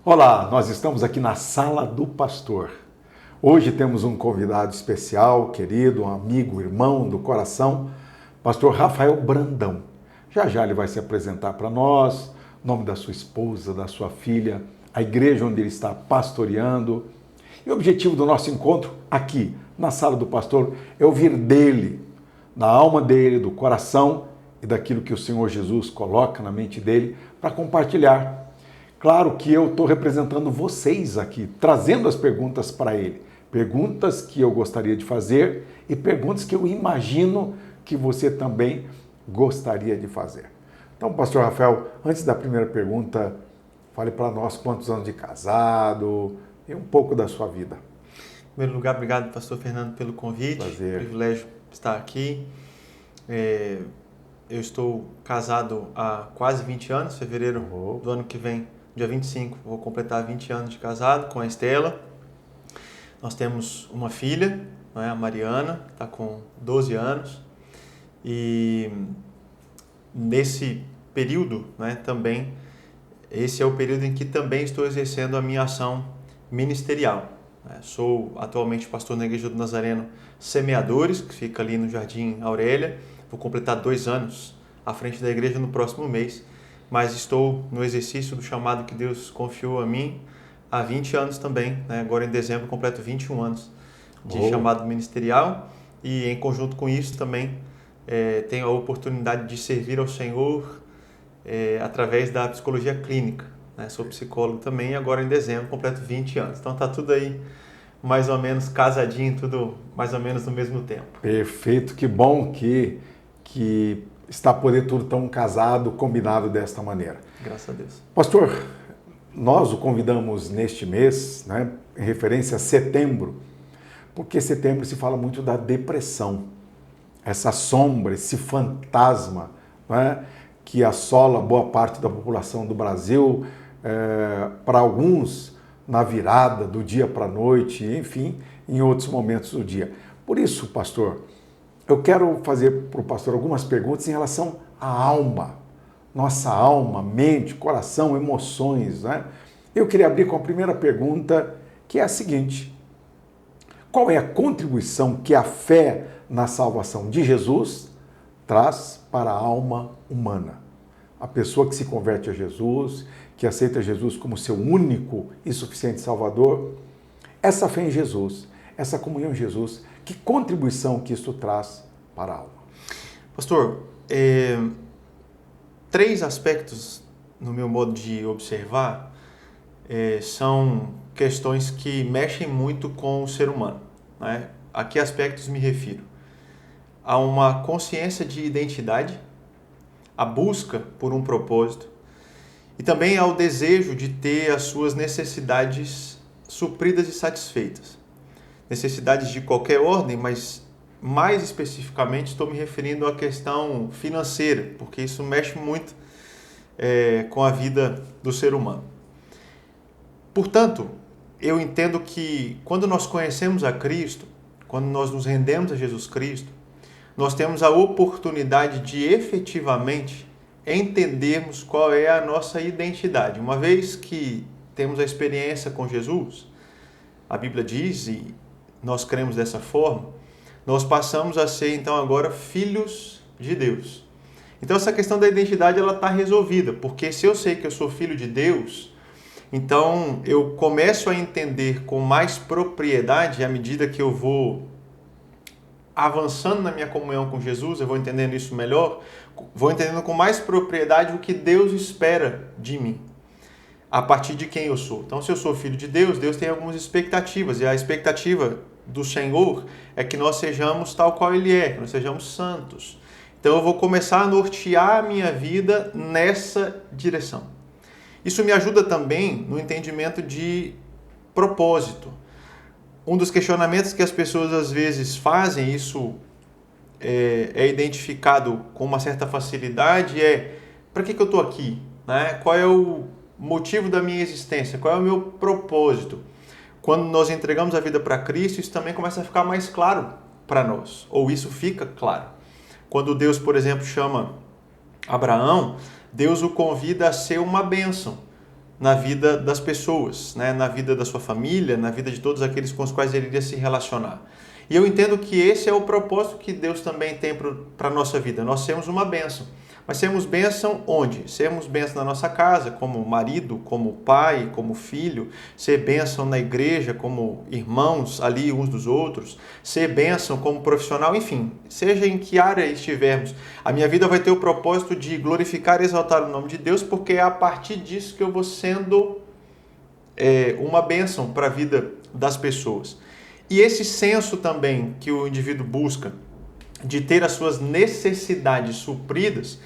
Olá, nós estamos aqui na Sala do Pastor. Hoje temos um convidado especial, querido, um amigo, irmão do coração, pastor Rafael Brandão. Já já ele vai se apresentar para nós, o nome da sua esposa, da sua filha, a igreja onde ele está pastoreando. E o objetivo do nosso encontro aqui na Sala do Pastor é ouvir dele, da alma dele, do coração e daquilo que o Senhor Jesus coloca na mente dele para compartilhar. Claro que eu estou representando vocês aqui, trazendo as perguntas para ele. Perguntas que eu gostaria de fazer e perguntas que eu imagino que você também gostaria de fazer. Então, pastor Rafael, antes da primeira pergunta, fale para nós quantos anos de casado e um pouco da sua vida. Em primeiro lugar, obrigado, pastor Fernando, pelo convite. Prazer. Privilégio estar aqui. Eu estou casado há quase 20 anos, fevereiro do ano que vem, dia 25, vou completar 20 anos de casado com a Estela. Nós temos uma filha, né, a Mariana, que está com 12 anos. E nesse período, né, também, esse é o período em que também estou exercendo a minha ação ministerial. Sou atualmente pastor na Igreja do Nazareno Semeadores, que fica ali no Jardim Aurélia. Vou completar 2 anos à frente da igreja no próximo mês, mas estou no exercício do chamado que Deus confiou a mim há 20 anos também. Né? Agora em dezembro completo 21 anos de chamado ministerial e em conjunto com isso também tenho a oportunidade de servir ao Senhor através da psicologia clínica. Né? Sou psicólogo também e agora em dezembro completo 20 anos. Então está tudo aí mais ou menos casadinho, tudo mais ou menos no mesmo tempo. Perfeito, que bom que está poder tudo tão casado, combinado desta maneira. Graças a Deus. Pastor, nós o convidamos neste mês, né, em referência a setembro, porque setembro se fala muito da depressão, essa sombra, esse fantasma, né, que assola boa parte da população do Brasil, para alguns na virada do dia para a noite, enfim, em outros momentos do dia. Por isso, pastor, eu quero fazer para o pastor algumas perguntas em relação à alma, nossa alma, mente, coração, emoções, né? Eu queria abrir com a primeira pergunta, que é a seguinte: qual é a contribuição que a fé na salvação de Jesus traz para a alma humana? A pessoa que se converte a Jesus, que aceita Jesus como seu único e suficiente Salvador, essa fé em Jesus, essa comunhão em Jesus, que contribuição que isso traz para a alma? Pastor, 3 aspectos, no meu modo de observar, são questões que mexem muito com o ser humano. Né? A que aspectos me refiro? Há uma consciência de identidade, a busca por um propósito e também ao desejo de ter as suas necessidades supridas e satisfeitas. Necessidades de qualquer ordem, mas mais especificamente estou me referindo à questão financeira, porque isso mexe muito com a vida do ser humano. Portanto, eu entendo que quando nós conhecemos a Cristo, quando nós nos rendemos a Jesus Cristo, nós temos a oportunidade de efetivamente entendermos qual é a nossa identidade. Uma vez que temos a experiência com Jesus, a Bíblia diz, e nós cremos dessa forma, nós passamos a ser então agora filhos de Deus. Então essa questão da identidade ela está resolvida, porque se eu sei que eu sou filho de Deus, então eu começo a entender com mais propriedade à medida que eu vou avançando na minha comunhão com Jesus, eu vou entendendo isso melhor, vou entendendo com mais propriedade o que Deus espera de mim, a partir de quem eu sou. Então, se eu sou filho de Deus, Deus tem algumas expectativas, e a expectativa do Senhor é que nós sejamos tal qual Ele é, que nós sejamos santos. Então, eu vou começar a nortear a minha vida nessa direção. Isso me ajuda também no entendimento de propósito. Um dos questionamentos que as pessoas às vezes fazem, isso é identificado com uma certa facilidade, para que eu estou aqui? Né? Qual é o motivo da minha existência? Qual é o meu propósito? Quando nós entregamos a vida para Cristo, isso também começa a ficar mais claro para nós, ou isso fica claro. Quando Deus, por exemplo, chama Abraão, Deus o convida a ser uma bênção na vida das pessoas, né? Na vida da sua família, na vida de todos aqueles com os quais ele iria se relacionar. E eu entendo que esse é o propósito que Deus também tem para a nossa vida. Nós sermos uma bênção. Mas sermos bênção onde? Sermos bênção na nossa casa, como marido, como pai, como filho. Ser bênção na igreja, como irmãos ali uns dos outros. Ser bênção como profissional, enfim. Seja em que área estivermos. A minha vida vai ter o propósito de glorificar e exaltar o nome de Deus, porque é a partir disso que eu vou sendo uma bênção para a vida das pessoas. E esse senso também que o indivíduo busca de ter as suas necessidades supridas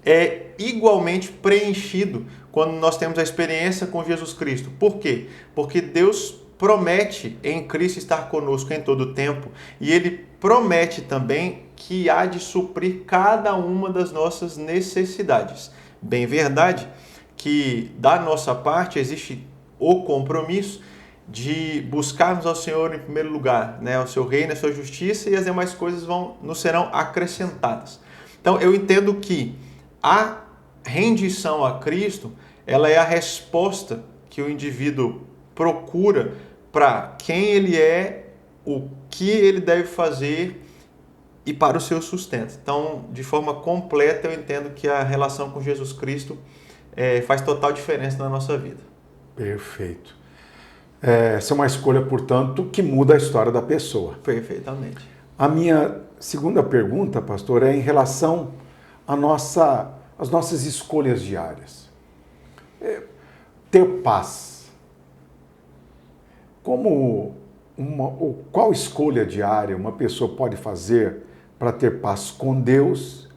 é igualmente preenchido quando nós temos a experiência com Jesus Cristo. Por quê? Porque Deus promete em Cristo estar conosco em todo o tempo e Ele promete também que há de suprir cada uma das nossas necessidades. Bem verdade que da nossa parte existe o compromisso de buscarmos ao Senhor em primeiro lugar, né? O seu reino, a sua justiça, e as demais coisas nos serão acrescentadas. Então eu entendo que a rendição a Cristo, ela é a resposta que o indivíduo procura para quem ele é, o que ele deve fazer e para o seu sustento. Então, de forma completa, eu entendo que a relação com Jesus Cristo faz total diferença na nossa vida. Perfeito. Essa é uma escolha, portanto, que muda a história da pessoa. Perfeitamente. A minha segunda pergunta, pastor, é em relação às nossas escolhas diárias. Ter paz. Qual escolha diária uma pessoa pode fazer para ter paz com Deus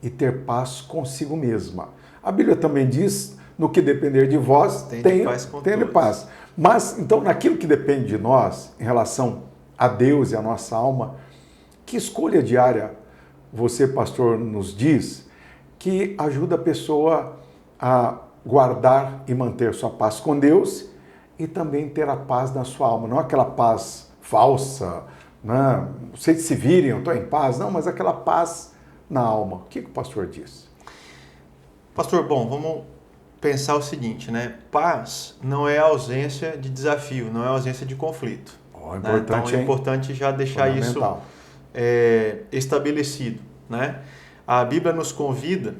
e ter paz consigo mesma? A Bíblia também diz, no que depender de vós, tenha paz. Mas, então, naquilo que depende de nós, em relação a Deus e a nossa alma, que escolha diária você, pastor, nos diz que ajuda a pessoa a guardar e manter sua paz com Deus e também ter a paz na sua alma? Não aquela paz falsa, né? Vocês se virem, eu estou em paz. Não, mas aquela paz na alma. O que o pastor diz? Pastor, bom, vamos pensar o seguinte, né? Paz não é ausência de desafio, não é ausência de conflito. Importante, né? Então é importante já deixar isso estabelecido, né? A Bíblia nos convida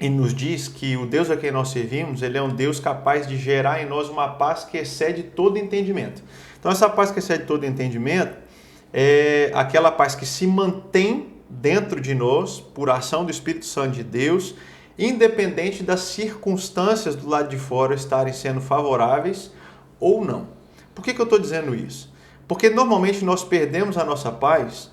e nos diz que o Deus a quem nós servimos, ele é um Deus capaz de gerar em nós uma paz que excede todo entendimento. Então essa paz que excede todo entendimento é aquela paz que se mantém dentro de nós por ação do Espírito Santo de Deus, independente das circunstâncias do lado de fora estarem sendo favoráveis ou não. Por que eu estou dizendo isso? Porque normalmente nós perdemos a nossa paz,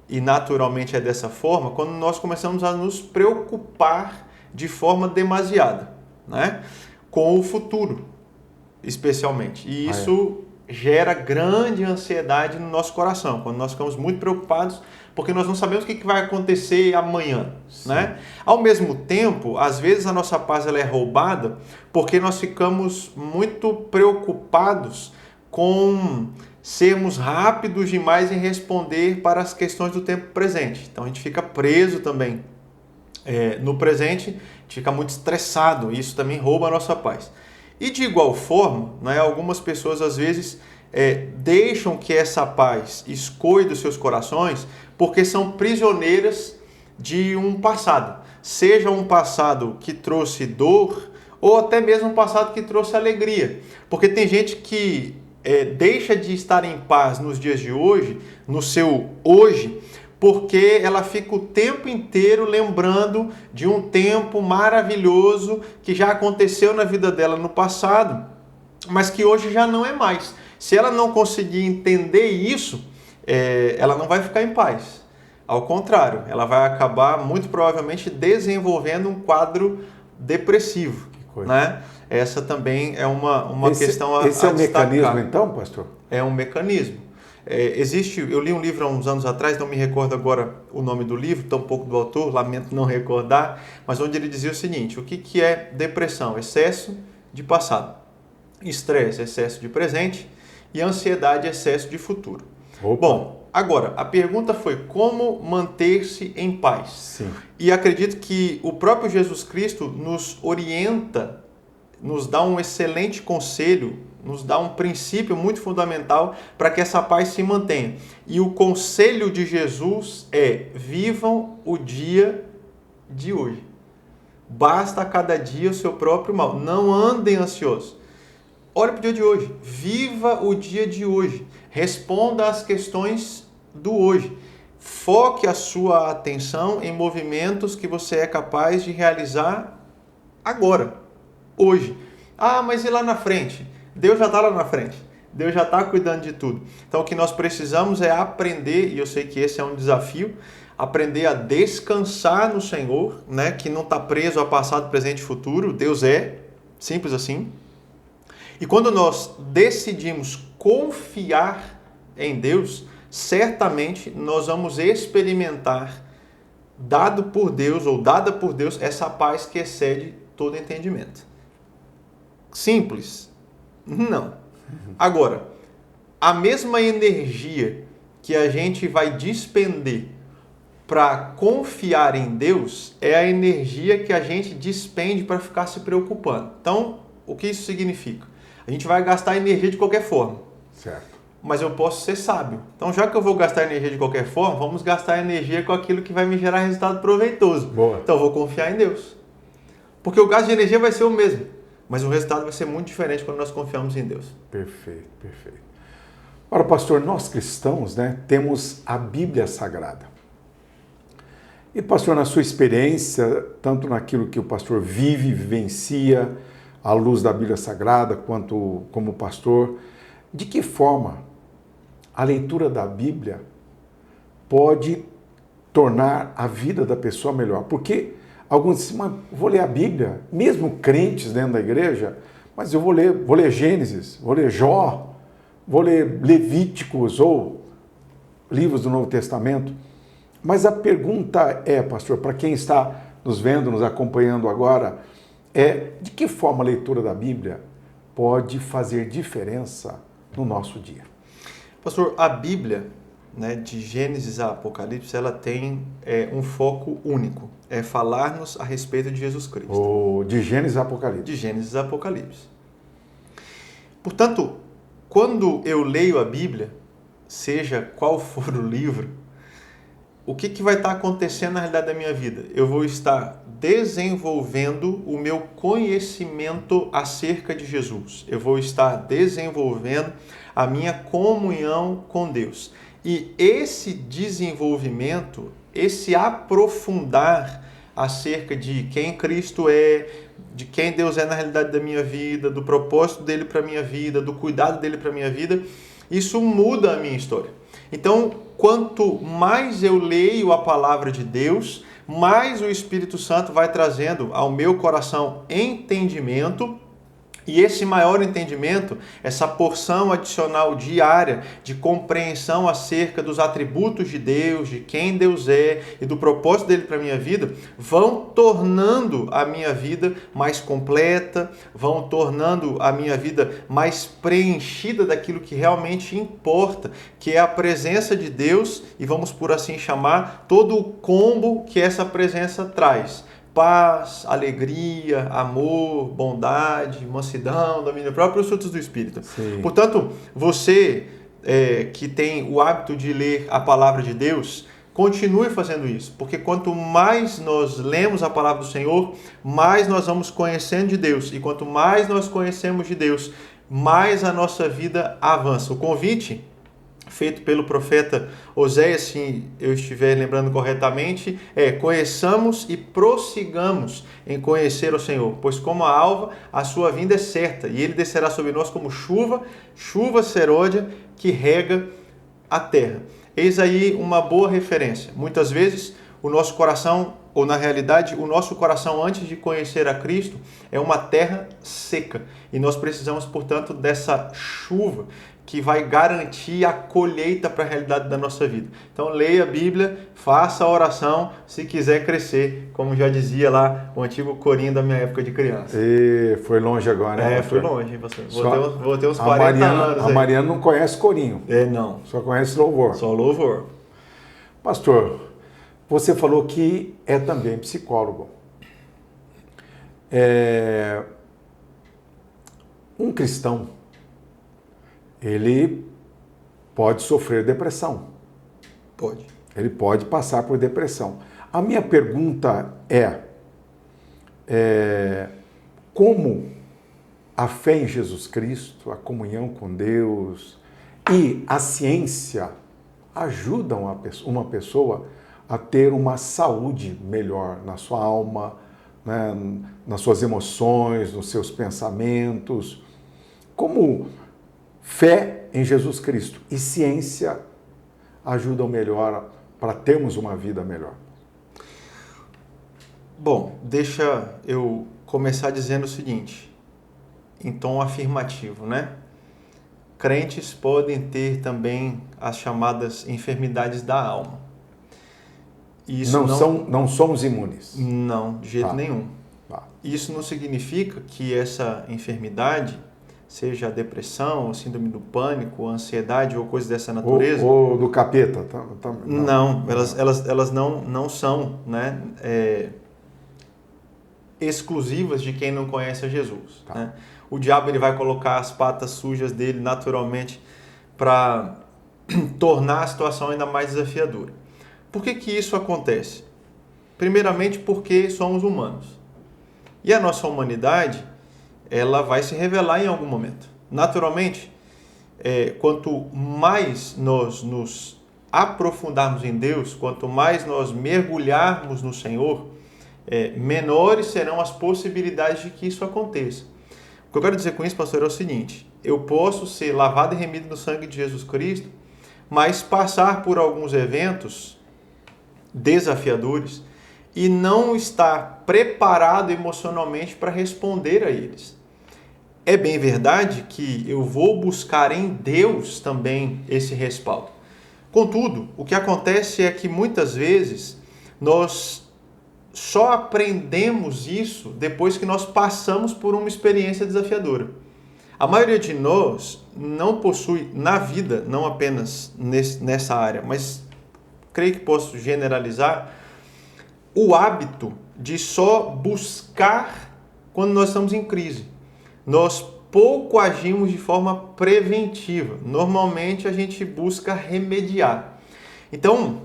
e naturalmente é dessa forma, quando nós começamos a nos preocupar de forma demasiada, né? Com o futuro, especialmente. E isso gera grande ansiedade no nosso coração, quando nós ficamos muito preocupados porque nós não sabemos o que vai acontecer amanhã, né? Ao mesmo tempo, às vezes a nossa paz ela é roubada porque nós ficamos muito preocupados com sermos rápidos demais em responder para as questões do tempo presente. Então a gente fica preso também no presente, a gente fica muito estressado, e isso também rouba a nossa paz. E de igual forma, né, algumas pessoas às vezes deixam que essa paz escoe dos seus corações porque são prisioneiras de um passado. Seja um passado que trouxe dor ou até mesmo um passado que trouxe alegria. Porque tem gente que deixa de estar em paz nos dias de hoje, no seu hoje, porque ela fica o tempo inteiro lembrando de um tempo maravilhoso que já aconteceu na vida dela no passado, mas que hoje já não é mais. Se ela não conseguir entender isso, ela não vai ficar em paz. Ao contrário, ela vai acabar muito provavelmente desenvolvendo um quadro depressivo, né? Essa também é uma questão a Esse é um destacar. mecanismo então, pastor? É um mecanismo. Eu li um livro há uns anos atrás, não me recordo agora o nome do livro, tampouco do autor, lamento não recordar, mas onde ele dizia o seguinte: o que é depressão? Excesso de passado, estresse, excesso de presente, e ansiedade, excesso de futuro. Opa. Bom, agora, a pergunta foi como manter-se em paz. Sim. E acredito que o próprio Jesus Cristo nos orienta nos dá um excelente conselho, nos dá um princípio muito fundamental para que essa paz se mantenha. E o conselho de Jesus é: vivam o dia de hoje. Basta a cada dia o seu próprio mal. Não andem ansiosos. Olha para o dia de hoje. Viva o dia de hoje. Responda às questões do hoje. Foque a sua atenção em movimentos que você é capaz de realizar agora, hoje. Ah, mas e lá na frente? Deus já está lá na frente. Deus já está cuidando de tudo. Então o que nós precisamos é aprender, e eu sei que esse é um desafio, aprender a descansar no Senhor, né? Que não está preso a passado, presente e futuro. Deus é, simples assim. E quando nós decidimos confiar em Deus, certamente nós vamos experimentar, dado por Deus ou dada por Deus, essa paz que excede todo entendimento. Simples? Não. Agora, a mesma energia que a gente vai despender para confiar em Deus é a energia que a gente despende para ficar se preocupando. Então, o que isso significa? A gente vai gastar energia de qualquer forma. Certo. Mas eu posso ser sábio. Então, já que eu vou gastar energia de qualquer forma, vamos gastar energia com aquilo que vai me gerar resultado proveitoso. Boa. Então, eu vou confiar em Deus. Porque o gasto de energia vai ser o mesmo, mas o resultado vai ser muito diferente quando nós confiamos em Deus. Perfeito, perfeito. Ora, pastor, nós cristãos, né, temos a Bíblia Sagrada. E, pastor, na sua experiência, tanto naquilo que o pastor vive, vivencia, à luz da Bíblia Sagrada, quanto como pastor, de que forma a leitura da Bíblia pode tornar a vida da pessoa melhor? Porque alguns dizem, mas vou ler a Bíblia, mesmo crentes dentro da igreja, mas eu vou ler Gênesis, vou ler Jó, vou ler Levíticos ou livros do Novo Testamento. Mas a pergunta é, pastor, para quem está nos vendo, nos acompanhando agora, é de que forma a leitura da Bíblia pode fazer diferença no nosso dia? Pastor, a Bíblia, né, de Gênesis a Apocalipse, ela tem um foco único. É falar-nos a respeito de Jesus Cristo. De Gênesis a Apocalipse. De Gênesis a Apocalipse. Portanto, quando eu leio a Bíblia, seja qual for o livro, o que vai estar acontecendo na realidade da minha vida? Eu vou estar desenvolvendo o meu conhecimento acerca de Jesus. Eu vou estar desenvolvendo a minha comunhão com Deus. E esse desenvolvimento, esse aprofundar acerca de quem Cristo é, de quem Deus é na realidade da minha vida, do propósito dele para a minha vida, do cuidado dele para a minha vida, isso muda a minha história. Então, quanto mais eu leio a palavra de Deus, mais o Espírito Santo vai trazendo ao meu coração entendimento. E esse maior entendimento, essa porção adicional diária de compreensão acerca dos atributos de Deus, de quem Deus é e do propósito dele para a minha vida, vão tornando a minha vida mais completa, vão tornando a minha vida mais preenchida daquilo que realmente importa, que é a presença de Deus e, vamos por assim chamar, todo o combo que essa presença traz. Paz, alegria, amor, bondade, mansidão, domínio próprio e os frutos do Espírito. Sim. Portanto, você que tem o hábito de ler a palavra de Deus, continue fazendo isso, porque quanto mais nós lemos a palavra do Senhor, mais nós vamos conhecendo de Deus, e quanto mais nós conhecemos de Deus, mais a nossa vida avança. O convite feito pelo profeta Oséias, se eu estiver lembrando corretamente, conheçamos e prossigamos em conhecer o Senhor, pois como a alva, a sua vinda é certa, e ele descerá sobre nós como chuva serôdia que rega a terra. Eis aí uma boa referência. Muitas vezes o nosso coração, ou na realidade o nosso coração antes de conhecer a Cristo, é uma terra seca, e nós precisamos, portanto, dessa chuva que vai garantir a colheita para a realidade da nossa vida. Então leia a Bíblia, faça a oração se quiser crescer, como já dizia lá o antigo corinho da minha época de criança. E foi longe agora, né? Foi longe, pastor. Vou ter uns 40 anos. A Mariana não conhece corinho. Não. Só conhece louvor. Só louvor. Pastor, você falou que é também psicólogo. Um cristão, ele pode sofrer depressão. Pode. Ele pode passar por depressão. A minha pergunta é como a fé em Jesus Cristo, a comunhão com Deus e a ciência ajudam uma pessoa a ter uma saúde melhor na sua alma, né, nas suas emoções, nos seus pensamentos. Como fé em Jesus Cristo e ciência ajudam melhor para termos uma vida melhor? Bom, deixa eu começar dizendo o seguinte, em tom afirmativo, né? Crentes podem ter também as chamadas enfermidades da alma. Isso não somos imunes. Não, de jeito nenhum. Tá. Isso não significa que essa enfermidade, seja a depressão, ou síndrome do pânico, ansiedade ou coisa dessa natureza... Ou do capeta. Não, elas não são, né, exclusivas de quem não conhece a Jesus. Tá. Né? O diabo ele vai colocar as patas sujas dele naturalmente para tornar a situação ainda mais desafiadora. Por que isso acontece? Primeiramente porque somos humanos. E a nossa humanidade, ela vai se revelar em algum momento. Naturalmente, quanto mais nós nos aprofundarmos em Deus, quanto mais nós mergulharmos no Senhor, menores serão as possibilidades de que isso aconteça. O que eu quero dizer com isso, pastor, é o seguinte: eu posso ser lavado e remido no sangue de Jesus Cristo, mas passar por alguns eventos desafiadores e não estar preparado emocionalmente para responder a eles. É bem verdade que eu vou buscar em Deus também esse respaldo. Contudo, o que acontece é que muitas vezes nós só aprendemos isso depois que nós passamos por uma experiência desafiadora. A maioria de nós não possui na vida, não apenas nessa área, mas creio que posso generalizar, o hábito de só buscar quando nós estamos em crise. Nós pouco agimos de forma preventiva. Normalmente a gente busca remediar. Então,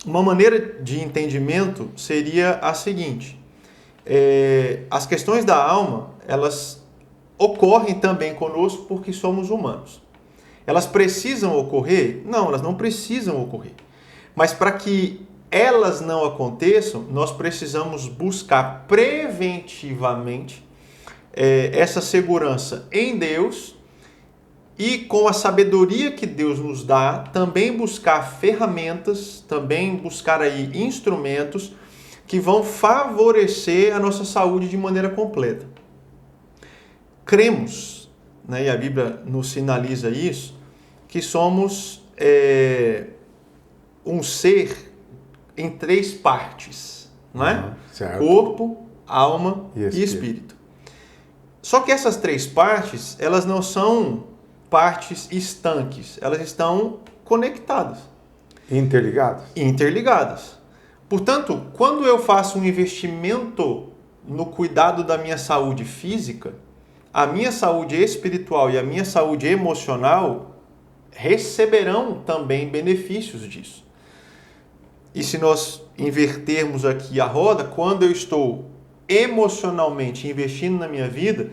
uma maneira de entendimento seria a seguinte: as questões da alma, elas ocorrem também conosco porque somos humanos. Elas precisam ocorrer? Não, elas não precisam ocorrer. Mas para que elas não aconteçam, nós precisamos buscar preventivamente essa segurança em Deus e, com a sabedoria que Deus nos dá, também buscar ferramentas, também buscar aí instrumentos que vão favorecer a nossa saúde de maneira completa. Cremos, né, e a Bíblia nos sinaliza isso, que somos um ser em 3 partes, não é? Certo. Corpo, alma e espírito. Só que essas 3 partes, elas não são partes estanques, elas estão conectadas. Interligadas. Portanto, quando eu faço um investimento no cuidado da minha saúde física, a minha saúde espiritual e a minha saúde emocional receberão também benefícios disso. E se nós invertermos aqui a roda, quando eu estou emocionalmente investindo na minha vida,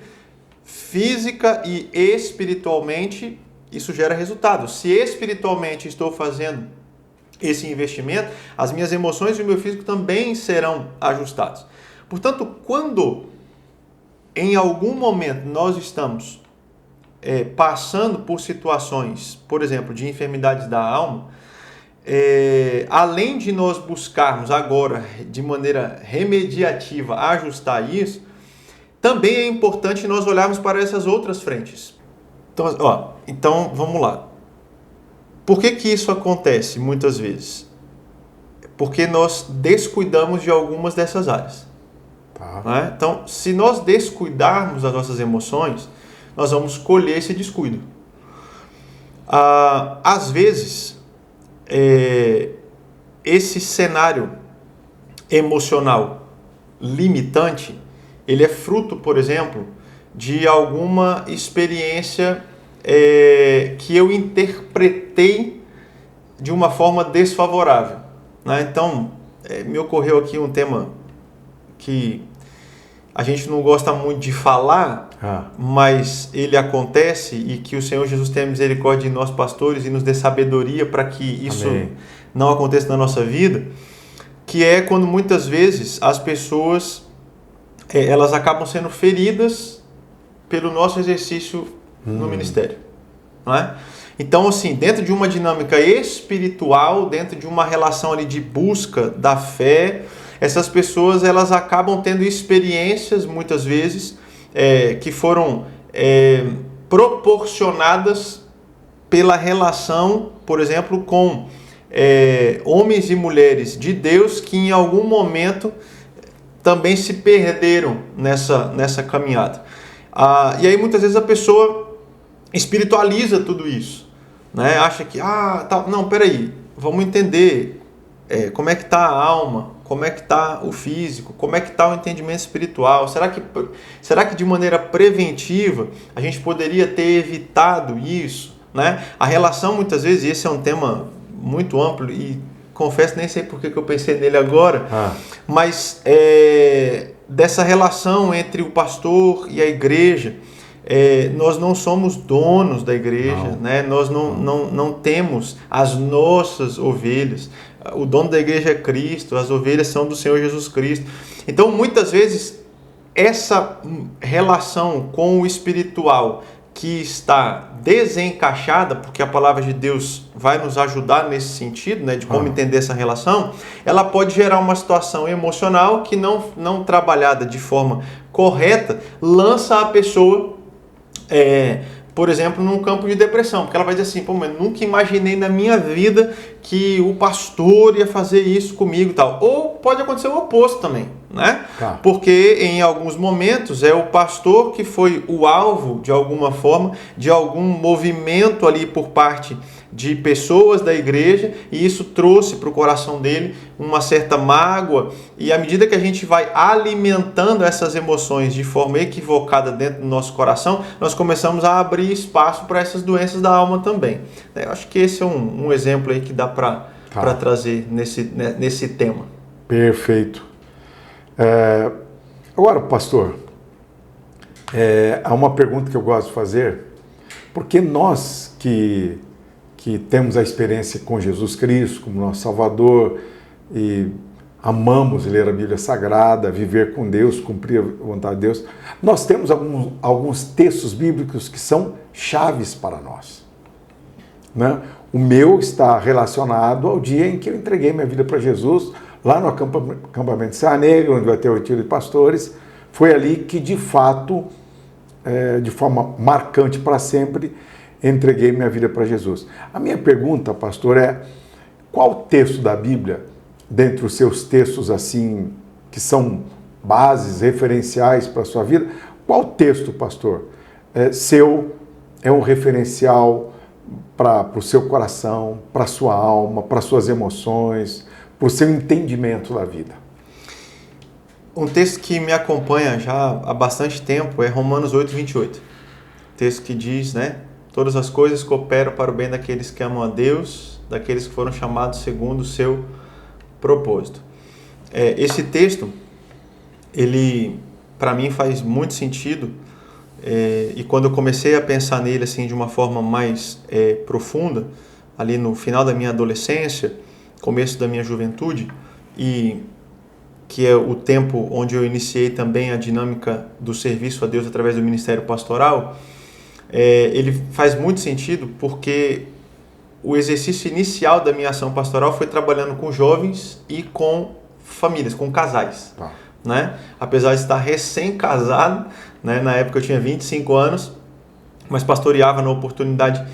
física e espiritualmente, isso gera resultado. Se espiritualmente estou fazendo esse investimento, as minhas emoções e o meu físico também serão ajustados. Portanto, quando em algum momento nós estamos passando por situações, por exemplo, de enfermidades da alma, além de nós buscarmos agora de maneira remediativa ajustar isso, também é importante nós olharmos para essas outras frentes. Então vamos lá. Por que isso acontece muitas vezes? Porque nós descuidamos de algumas dessas áreas. Tá. Né? Então, se nós descuidarmos das nossas emoções, nós vamos colher esse descuido. Às vezes, esse cenário emocional limitante, ele é fruto, por exemplo, de alguma experiência que eu interpretei de uma forma desfavorável, né? Então, me ocorreu aqui um tema que a gente não gosta muito de falar, mas ele acontece, e que o Senhor Jesus tenha misericórdia de nós pastores e nos dê sabedoria para que isso não aconteça na nossa vida, que é quando muitas vezes as pessoas elas acabam sendo feridas pelo nosso exercício no ministério, não é? Então, assim, dentro de uma dinâmica espiritual, dentro de uma relação ali de busca da fé, essas pessoas elas acabam tendo experiências, muitas vezes, que foram proporcionadas pela relação, por exemplo, com homens e mulheres de Deus que em algum momento também se perderam nessa caminhada. E aí muitas vezes a pessoa espiritualiza tudo isso, né? Acha que, não, peraí, vamos entender como é que está a alma, como é que está o físico, como é que está o entendimento espiritual. Será que de maneira preventiva a gente poderia ter evitado isso, né? A relação, muitas vezes, e esse é um tema muito amplo e confesso, nem sei por que eu pensei nele agora, mas dessa relação entre o pastor e a igreja. Nós não somos donos da igreja, né? Nós não temos as nossas ovelhas. O dono da igreja é Cristo, as ovelhas são do Senhor Jesus Cristo. Então, muitas vezes, essa relação com o espiritual que está desencaixada, porque a palavra de Deus vai nos ajudar nesse sentido, né, de como entender essa relação, ela pode gerar uma situação emocional que não trabalhada de forma correta, lança a pessoa, por exemplo, num campo de depressão, porque ela vai dizer assim, mas nunca imaginei na minha vida que o pastor ia fazer isso comigo e tal. Ou pode acontecer o oposto também, né? Porque em alguns momentos é o pastor que foi o alvo, de alguma forma, de algum movimento ali por parte de pessoas da igreja, e isso trouxe para o coração dele uma certa mágoa, e à medida que a gente vai alimentando essas emoções de forma equivocada dentro do nosso coração, nós começamos a abrir espaço para essas doenças da alma também. Eu acho que esse é um exemplo aí que dá para trazer nesse tema. Perfeito. Agora, pastor, há uma pergunta que eu gosto de fazer, porque nós que temos a experiência com Jesus Cristo como nosso Salvador e amamos ler a Bíblia Sagrada, viver com Deus, cumprir a vontade de Deus, nós temos alguns textos bíblicos que são chaves para nós, né? O meu está relacionado ao dia em que eu entreguei minha vida para Jesus, lá no acampamento de Serra Negra, onde vai ter o retiro de pastores. Foi ali que, de fato, de forma marcante para sempre, entreguei minha vida para Jesus. A minha pergunta, pastor, é: qual texto da Bíblia, dentre os seus textos assim, que são bases, referenciais para a sua vida, qual texto, pastor, seu é um referencial para o seu coração, para a sua alma, para as suas emoções, para o seu entendimento da vida? Um texto que me acompanha já há bastante tempo é Romanos 8:28. Texto que diz, né? Todas as coisas cooperam para o bem daqueles que amam a Deus, daqueles que foram chamados segundo o seu propósito. Esse texto, ele, para mim, faz muito sentido, e quando eu comecei a pensar nele assim de uma forma mais profunda, ali no final da minha adolescência, começo da minha juventude, e que é o tempo onde eu iniciei também a dinâmica do serviço a Deus através do ministério pastoral, ele faz muito sentido porque o exercício inicial da minha ação pastoral foi trabalhando com jovens e com famílias, com casais. Né? Apesar de estar recém-casado, né? Na época eu tinha 25 anos, mas pastoreava na oportunidade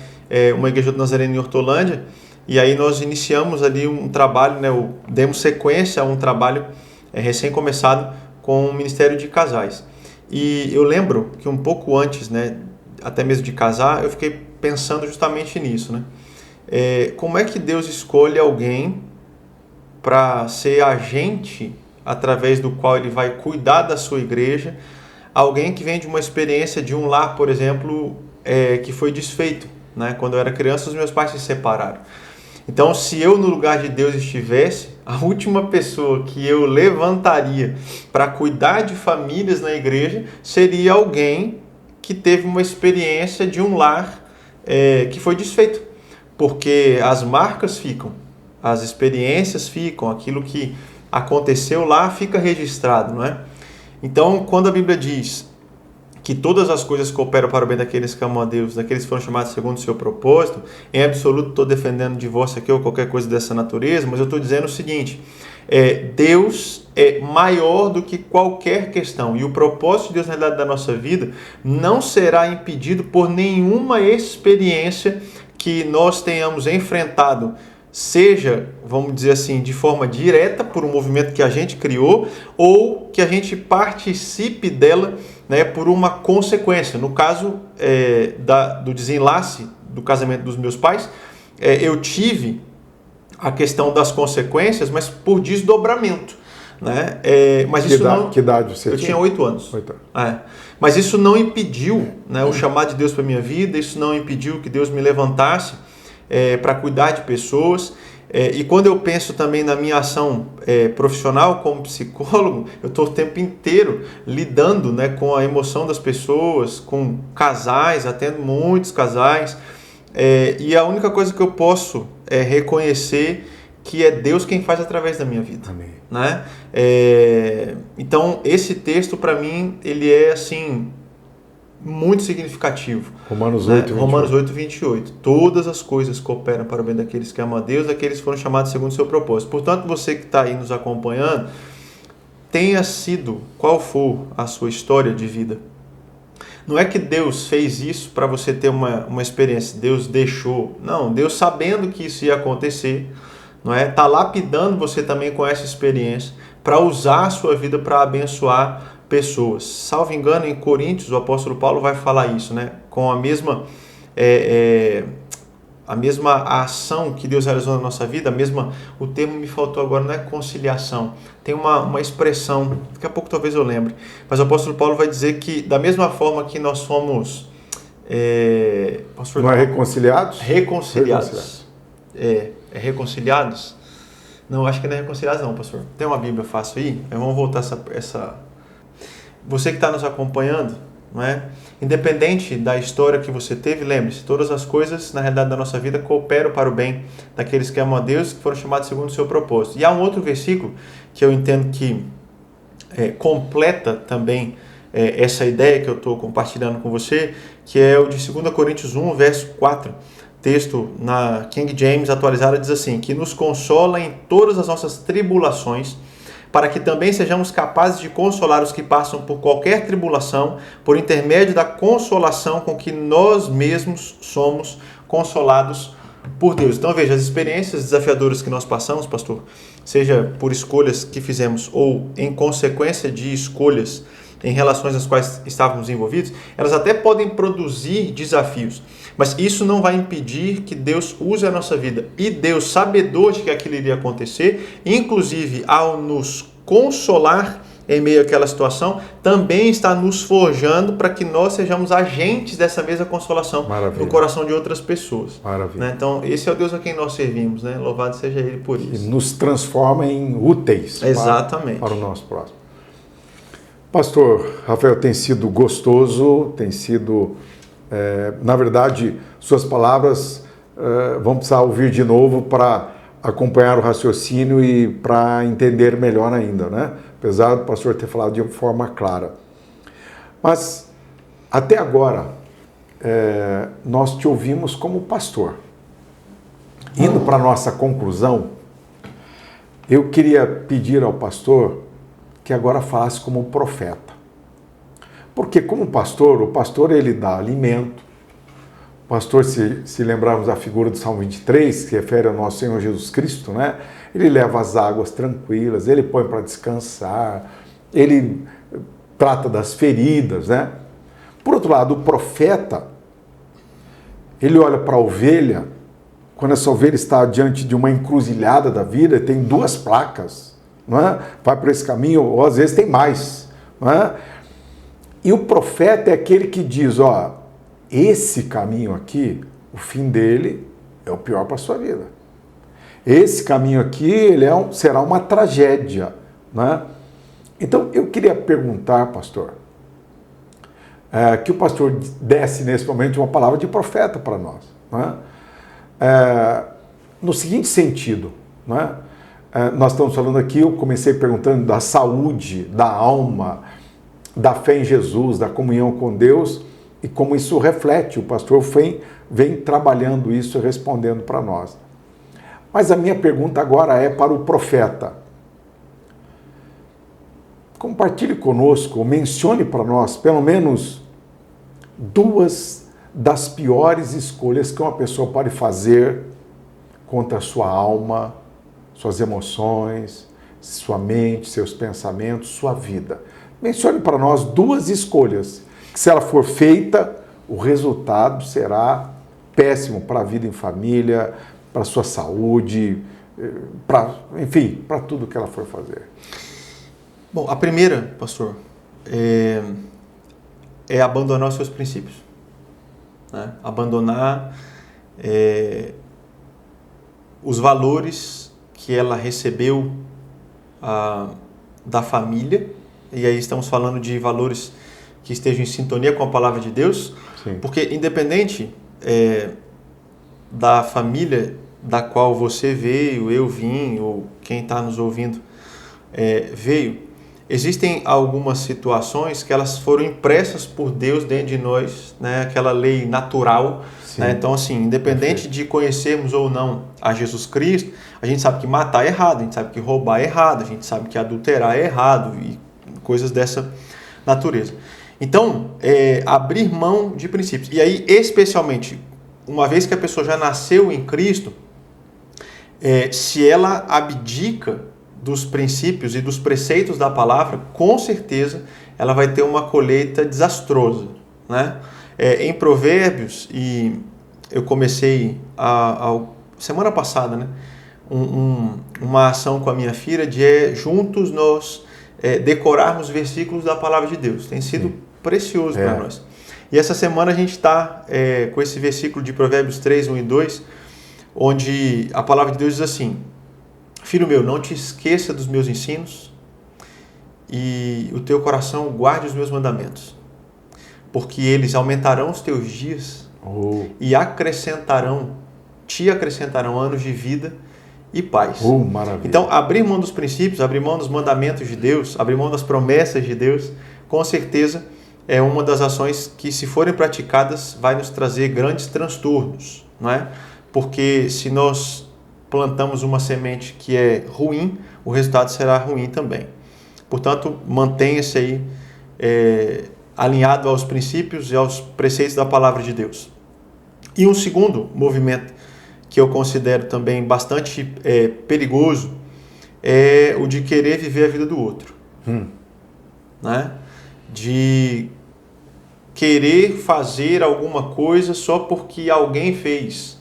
uma igreja do Nazareno em Hortolândia, e aí nós iniciamos ali um trabalho, né? Demos sequência a um trabalho recém-começado com o Ministério de Casais. E eu lembro que um pouco antes, né, até mesmo de casar, eu fiquei pensando justamente nisso, né? Como é que Deus escolhe alguém para ser agente através do qual ele vai cuidar da sua igreja, alguém que vem de uma experiência de um lar, por exemplo, que foi desfeito, né? Quando eu era criança, os meus pais se separaram. Então, se eu no lugar de Deus estivesse, a última pessoa que eu levantaria para cuidar de famílias na igreja seria alguém que teve uma experiência de um lar que foi desfeito. Porque as marcas ficam, as experiências ficam, aquilo que aconteceu lá fica registrado, não é? Então, quando a Bíblia diz que todas as coisas cooperam para o bem daqueles que amam a Deus, daqueles que foram chamados segundo o seu propósito, em absoluto estou defendendo divórcio aqui ou qualquer coisa dessa natureza, mas eu estou dizendo o seguinte, Deus é maior do que qualquer questão, e o propósito de Deus na realidade da nossa vida não será impedido por nenhuma experiência que nós tenhamos enfrentado, seja, vamos dizer assim, de forma direta por um movimento que a gente criou, ou que a gente participe dela, né, por uma consequência. No caso do desenlace do casamento dos meus pais, eu tive a questão das consequências, mas por desdobramento. Né? Mas isso que idade você tinha? Eu tinha 8 anos. Mas isso não impediu, né, o chamado de Deus para a minha vida, isso não impediu que Deus me levantasse para cuidar de pessoas. E quando eu penso também na minha ação profissional como psicólogo, eu estou o tempo inteiro lidando, né, com a emoção das pessoas, com casais, atendo muitos casais, e a única coisa que eu posso reconhecer que é Deus quem faz através da minha vida. Amém. Né? Então, esse texto para mim, ele é assim, muito significativo. Romanos 8, 28. Romanos 8, 28. Todas as coisas cooperam para o bem daqueles que amam a Deus, daqueles que foram chamados segundo o seu propósito. Portanto, você que está aí nos acompanhando, tenha sido qual for a sua história de vida. Não é que Deus fez isso para você ter uma experiência, Deus deixou. Não, Deus sabendo que isso ia acontecer, não é? Está lapidando você também com essa experiência para usar a sua vida para abençoar pessoas. Salvo engano, em Coríntios, o apóstolo Paulo vai falar isso, né? Com a mesma ação que Deus realizou na nossa vida, o termo me faltou agora, não é conciliação. Tem uma expressão, daqui a pouco talvez eu lembre, mas o apóstolo Paulo vai dizer que da mesma forma que nós fomos... não é reconciliados? Reconciliados. Reconciliados? Não, acho que não é reconciliados não, pastor. Tem uma Bíblia fácil aí? Vamos voltar essa... Você que está nos acompanhando, não é? Independente da história que você teve, lembre-se, todas as coisas na realidade da nossa vida cooperam para o bem daqueles que amam a Deus, que foram chamados segundo o seu propósito. E há um outro versículo que eu entendo que completa também essa ideia que eu estou compartilhando com você, que é o de 2 Coríntios 1, verso 4. Texto na King James atualizada diz assim, que nos consola em todas as nossas tribulações, para que também sejamos capazes de consolar os que passam por qualquer tribulação, por intermédio da consolação com que nós mesmos somos consolados por Deus. Então veja, as experiências desafiadoras que nós passamos, pastor, seja por escolhas que fizemos ou em consequência de escolhas em relações nas quais estávamos envolvidos, elas até podem produzir desafios, mas isso não vai impedir que Deus use a nossa vida. E Deus, sabedor de que aquilo iria acontecer, inclusive ao nos consolar em meio àquela situação, também está nos forjando para que nós sejamos agentes dessa mesma consolação no coração de outras pessoas. Maravilha. Né? Então, esse é o Deus a quem nós servimos, né? Louvado seja Ele por isso. E nos transforma em úteis Exatamente. Para o nosso próximo. Pastor Rafael, tem sido gostoso, tem sido... na verdade, suas palavras vão precisar ouvir de novo para acompanhar o raciocínio e para entender melhor ainda, né? Apesar do pastor ter falado de forma clara. Mas, até agora, nós te ouvimos como pastor. Indo para a nossa conclusão, eu queria pedir ao pastor que agora falasse como profeta. Porque como pastor, o pastor ele dá alimento. O pastor, se lembrarmos da figura do Salmo 23, que se refere ao nosso Senhor Jesus Cristo, né? Ele leva as águas tranquilas, ele põe para descansar, ele trata das feridas, né? Por outro lado, o profeta, ele olha para a ovelha, quando essa ovelha está diante de uma encruzilhada da vida, tem 2 placas, não é? Vai por esse caminho, ou às vezes tem mais, não é? E o profeta é aquele que diz, ó, esse caminho aqui, o fim dele é o pior para a sua vida. Esse caminho aqui, será uma tragédia, né? Então, eu queria perguntar, pastor, que o pastor desse nesse momento uma palavra de profeta para nós, né? No seguinte sentido, né? Nós estamos falando aqui, eu comecei perguntando da saúde, da alma, da fé em Jesus, da comunhão com Deus e como isso reflete. O pastor vem trabalhando isso e respondendo para nós. Mas a minha pergunta agora é para o profeta. Compartilhe conosco, ou mencione para nós, pelo menos 2 das piores escolhas que uma pessoa pode fazer contra a sua alma, suas emoções, sua mente, seus pensamentos, sua vida. Mencione para nós 2 escolhas, que se ela for feita, o resultado será péssimo para a vida em família, para a sua saúde, enfim, para tudo que ela for fazer. Bom, a primeira, pastor, é abandonar os seus princípios. Né? Abandonar os valores que ela recebeu da família, e aí estamos falando de valores que estejam em sintonia com a palavra de Deus. Sim. Porque independente da família da qual você veio, eu vim, ou quem está nos ouvindo veio, existem algumas situações que elas foram impressas por Deus dentro de nós, né? Aquela lei natural. Né? Então, assim, independente de conhecermos ou não a Jesus Cristo, a gente sabe que matar é errado, a gente sabe que roubar é errado, a gente sabe que adulterar é errado e coisas dessa natureza. Então, abrir mão de princípios. E aí, especialmente, uma vez que a pessoa já nasceu em Cristo, se ela abdica dos princípios e dos preceitos da palavra, com certeza ela vai ter uma colheita desastrosa, né? Em Provérbios, e eu comecei semana passada, né, uma ação com a minha filha de juntos nós decorarmos versículos da palavra de Deus. Tem sido precioso para nós. E essa semana a gente está com esse versículo de Provérbios 3, 1 e 2, onde a palavra de Deus diz assim: Filho meu, não te esqueça dos meus ensinos e o teu coração guarde os meus mandamentos, porque eles aumentarão os teus dias e te acrescentarão anos de vida e paz. Maravilha. Então, abrir mão dos princípios, abrir mão dos mandamentos de Deus, abrir mão das promessas de Deus, com certeza é uma das ações que, se forem praticadas, vai nos trazer grandes transtornos, não é? Porque se nós plantamos uma semente que é ruim, o resultado será ruim também. Portanto, mantenha-se aí alinhado aos princípios e aos preceitos da palavra de Deus. E um segundo movimento que eu considero também bastante perigoso é o de querer viver a vida do outro. Né? De querer fazer alguma coisa só porque alguém fez.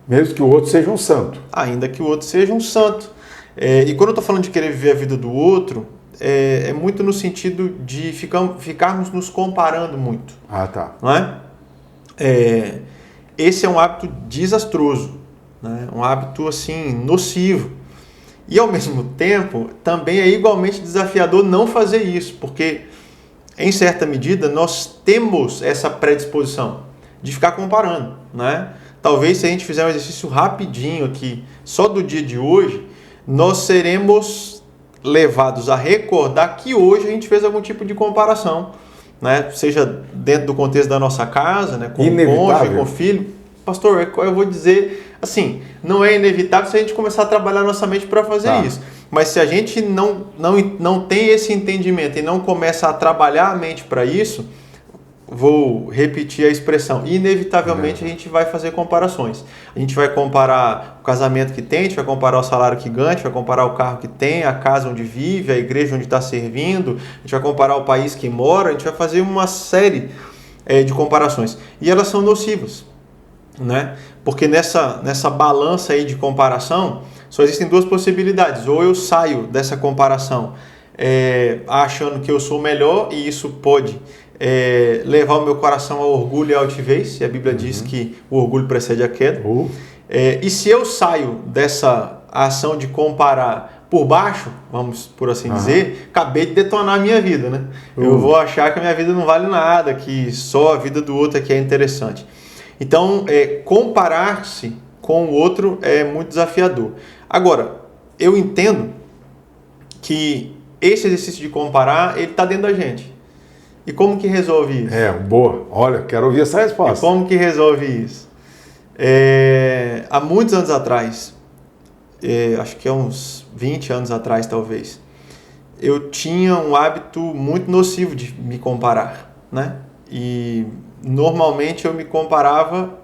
Mesmo que o outro seja um santo. Ainda que o outro seja um santo. E quando eu estou falando de querer viver a vida do outro, é muito no sentido de ficarmos nos comparando muito. Tá. Não é? Esse é um hábito desastroso, né? Um hábito assim, nocivo. E ao mesmo tempo, também é igualmente desafiador não fazer isso, porque em certa medida nós temos essa predisposição de ficar comparando, né? Talvez se a gente fizer um exercício rapidinho aqui, só do dia de hoje, nós seremos levados a recordar que hoje a gente fez algum tipo de comparação, né? Seja dentro do contexto da nossa casa, né? Com o cônjuge, com o filho. Pastor, eu vou dizer assim, não é inevitável se a gente começar a trabalhar nossa mente para fazer isso. Mas se a gente não tem esse entendimento e não começa a trabalhar a mente para isso, vou repetir a expressão, inevitavelmente a gente vai fazer comparações. A gente vai comparar o casamento que tem, a gente vai comparar o salário que ganha, a gente vai comparar o carro que tem, a casa onde vive, a igreja onde está servindo, a gente vai comparar o país que mora, a gente vai fazer uma série de comparações. E elas são nocivas, né? Porque nessa balança aí de comparação, só existem duas possibilidades. Ou eu saio dessa comparação achando que eu sou melhor, e isso pode levar o meu coração ao orgulho e à altivez, e a Bíblia diz que o orgulho precede a queda. E se eu saio dessa ação de comparar por baixo, vamos por assim dizer, acabei de detonar a minha vida, né? Eu vou achar que a minha vida não vale nada, que só a vida do outro aqui é interessante. Então, comparar-se com o outro é muito desafiador. Agora, eu entendo que esse exercício de comparar, ele está dentro da gente. E como que resolve isso? Boa. Olha, quero ouvir essa resposta. E como que resolve isso? Há muitos anos atrás, acho que há uns 20 anos atrás talvez, eu tinha um hábito muito nocivo de me comparar, né? E normalmente eu me comparava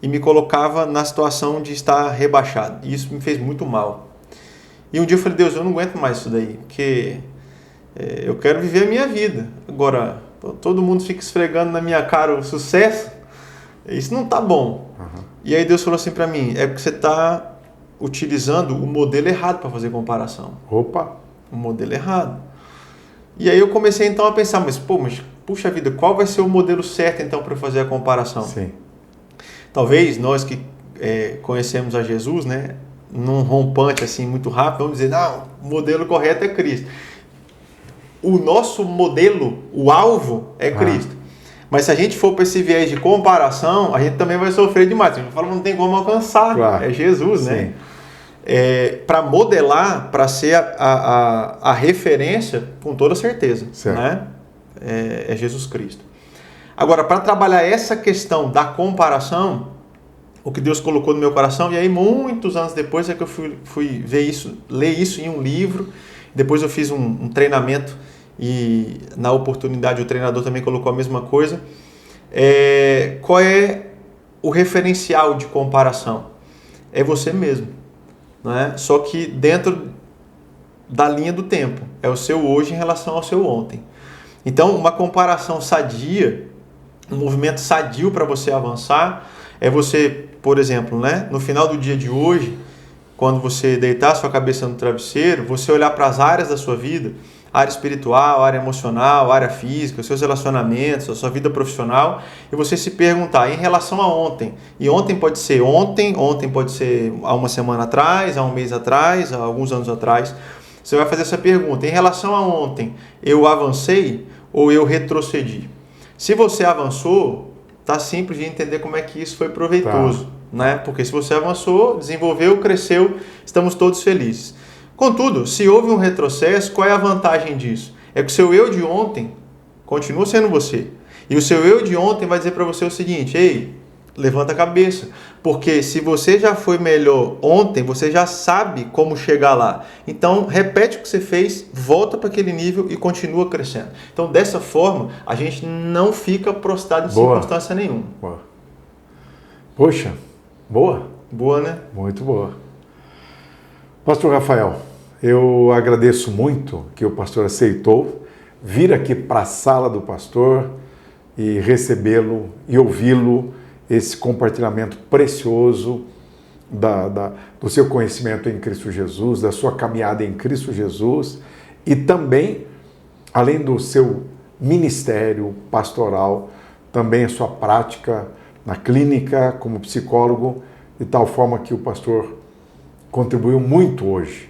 e me colocava na situação de estar rebaixado. E isso me fez muito mal. E um dia eu falei, Deus, eu não aguento mais isso daí, porque eu quero viver a minha vida. Agora, todo mundo fica esfregando na minha cara o sucesso, isso não tá bom. E aí Deus falou assim para mim, é porque você está utilizando o modelo errado para fazer comparação. O modelo errado. E aí eu comecei então a pensar, mas puxa vida, qual vai ser o modelo certo então para fazer a comparação? Sim. Talvez nós que conhecemos a Jesus, né, num rompante assim muito rápido, vamos dizer, não, o modelo correto é Cristo. O nosso modelo, o alvo é Cristo. Mas se a gente for para esse viés de comparação, a gente também vai sofrer demais. A gente fala, não tem como alcançar, claro. É Jesus, né? Para modelar, para ser a referência, com toda certeza, né? É Jesus Cristo. Agora, para trabalhar essa questão da comparação, o que Deus colocou no meu coração, e aí muitos anos depois é que eu fui ler isso em um livro, depois eu fiz um treinamento e na oportunidade o treinador também colocou a mesma coisa. Qual é o referencial de comparação? É você mesmo, né? Só que dentro da linha do tempo, é o seu hoje em relação ao seu ontem. Então, uma comparação sadia, um movimento sadio para você avançar, é você, por exemplo, né, no final do dia de hoje, quando você deitar sua cabeça no travesseiro, você olhar para as áreas da sua vida, área espiritual, área emocional, área física, seus relacionamentos, a sua vida profissional, e você se perguntar em relação a ontem. E ontem pode ser ontem pode ser há uma semana atrás, há um mês atrás, há alguns anos atrás. Você vai fazer essa pergunta. Em relação a ontem, eu avancei ou eu retrocedi? Se você avançou, tá simples de entender como é que isso foi proveitoso, né? Porque se você avançou, desenvolveu, cresceu, estamos todos felizes. Contudo, se houve um retrocesso, qual é a vantagem disso? É que o seu eu de ontem continua sendo você. E o seu eu de ontem vai dizer para você o seguinte, ei, levanta a cabeça. Porque se você já foi melhor ontem, você já sabe como chegar lá. Então, repete o que você fez, volta para aquele nível e continua crescendo. Então, dessa forma, a gente não fica prostrado em circunstância nenhuma. Poxa, boa. Boa, né? Muito boa. Pastor Rafael, eu agradeço muito que o pastor aceitou vir aqui para a sala do pastor e recebê-lo e ouvi-lo, esse compartilhamento precioso do seu conhecimento em Cristo Jesus, da sua caminhada em Cristo Jesus e também, além do seu ministério pastoral, também a sua prática na clínica como psicólogo, de tal forma que o pastor contribuiu muito hoje.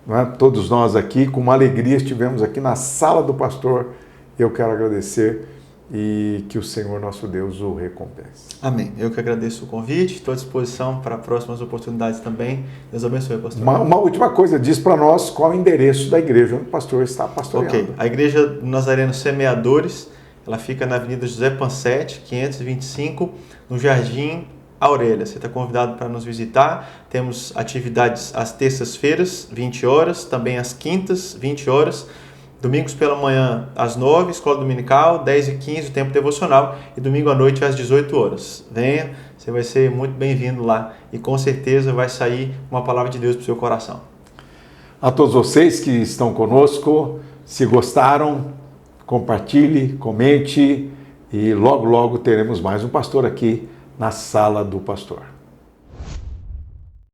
Não é? Todos nós aqui, com uma alegria, estivemos aqui na sala do pastor. Eu quero agradecer e que o Senhor nosso Deus o recompense. Amém. Eu que agradeço o convite, estou à disposição para próximas oportunidades também. Deus abençoe, pastor. Uma última coisa, diz para nós qual é o endereço da igreja onde o pastor está pastoreando. Ok, a Igreja do Nazareno Semeadores, ela fica na Avenida José Pansete, 525, no Jardim Aurélia. Você está convidado para nos visitar. Temos atividades às terças-feiras, 20 horas, também às quintas, 20 horas. Domingos pela manhã, às 9, escola dominical, 10h15, o tempo devocional, e domingo à noite, às 18 horas. Venha, você vai ser muito bem-vindo lá e com certeza vai sair uma palavra de Deus para o seu coração. A todos vocês que estão conosco, se gostaram, compartilhe, comente e logo, logo teremos mais um pastor aqui na sala do pastor.